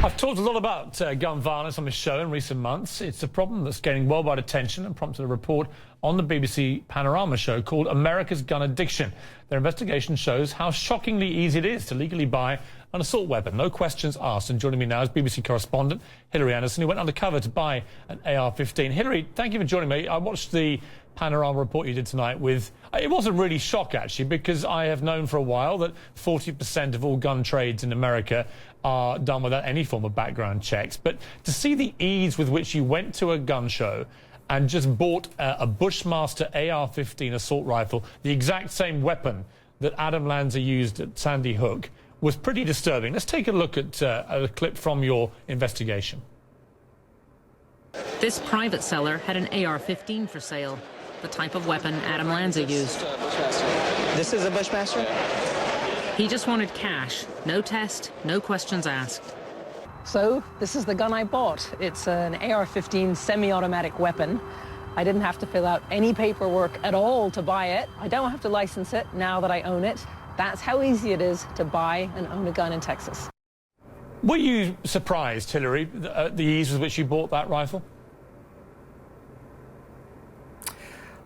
I've talked a lot about gun violence on this show in recent months. It's a problem that's gaining worldwide attention and prompted a report on the BBC Panorama show called America's Gun Addiction. Their investigation shows how shockingly easy it is to legally buy an assault weapon, no questions asked. And joining me now is BBC correspondent Hilary Anderson, who went undercover to buy an AR-15. Hilary, thank you for joining me. I watched the Panorama report you did tonight with... It wasn't really shock, actually, because I have known for a while that 40% of all gun trades in America are done without any form of background checks. But to see the ease with which you went to a gun show and just bought a Bushmaster AR-15 assault rifle, the exact same weapon that Adam Lanza used at Sandy Hook, was pretty disturbing. Let's take a look at a clip from your investigation. This private seller had an AR-15 for sale, the type of weapon Adam Lanza used. This is a Bushmaster? He just wanted cash, no test, no questions asked. So this is the gun I bought. It's an AR-15 semi-automatic weapon. I didn't have to fill out any paperwork at all to buy it. I don't have to license it now that I own it. That's how easy it is to buy and own a gun in Texas. Were you surprised, Hilary, at the ease with which you bought that rifle?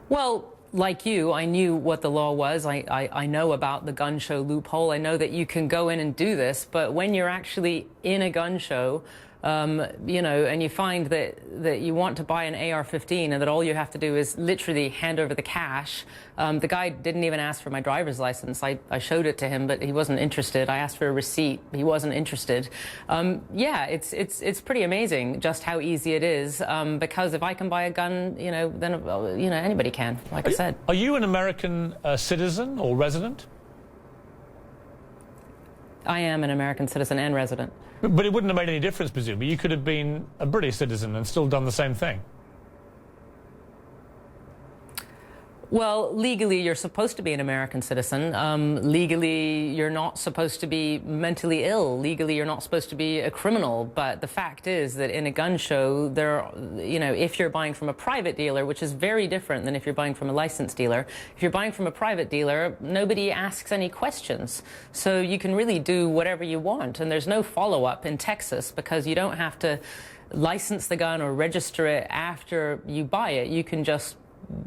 Well, like you, I knew what the law was. I know about the gun show loophole. I know that you can go in and do this, but when you're actually in a gun show, you know, and you find that you want to buy an AR-15 and that all you have to do is literally hand over the cash. The guy didn't even ask for my driver's license. I showed it to him, but he wasn't interested. I asked for a receipt. He wasn't interested. Yeah, it's pretty amazing just how easy it is, because if I can buy a gun, you know, then, you know, anybody can, like I said. Are you an American citizen or resident? I am an American citizen and resident. But it wouldn't have made any difference, presumably. You could have been a British citizen and still done the same thing. Well, legally, you're supposed to be an American citizen. Legally, you're not supposed to be mentally ill. Legally, you're not supposed to be a criminal. But the fact is that in a gun show, you know, if you're buying from a private dealer, which is very different than if you're buying from a licensed dealer, if you're buying from a private dealer, nobody asks any questions. So you can really do whatever you want. And there's no follow-up in Texas because you don't have to license the gun or register it after you buy it. You can just,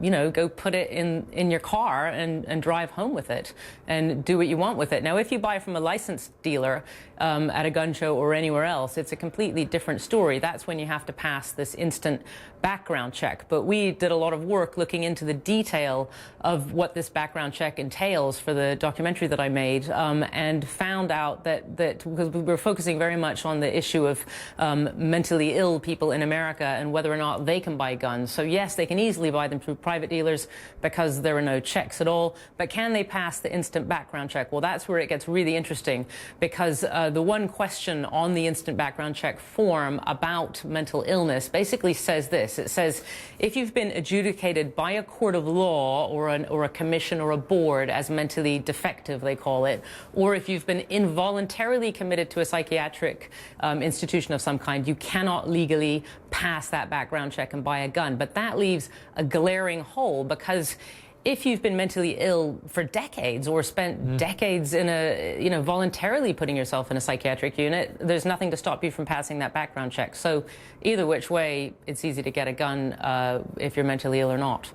you know, go put it in your car and drive home with it and do what you want with it. Now, if you buy from a licensed dealer at a gun show or anywhere else, it's a completely different story. That's when you have to pass this instant background check. But we did a lot of work looking into the detail of what this background check entails for the documentary that I made, and found out that because we were focusing very much on the issue of mentally ill people in America and whether or not they can buy guns. So yes, they can easily buy them through private dealers because there are no checks at all. But can they pass the instant background check? Well, that's where it gets really interesting, because the one question on the instant background check form about mental illness basically says this. It says, if you've been adjudicated by a court of law or a commission or a board as mentally defective, they call it, or if you've been involuntarily committed to a psychiatric institution of some kind, you cannot legally pass that background check and buy a gun. But that leaves a glaring hole, because if you've been mentally ill for decades or spent decades in a, you know, voluntarily putting yourself in a psychiatric unit, there's nothing to stop you from passing that background check. So either which way, it's easy to get a gun if you're mentally ill or not.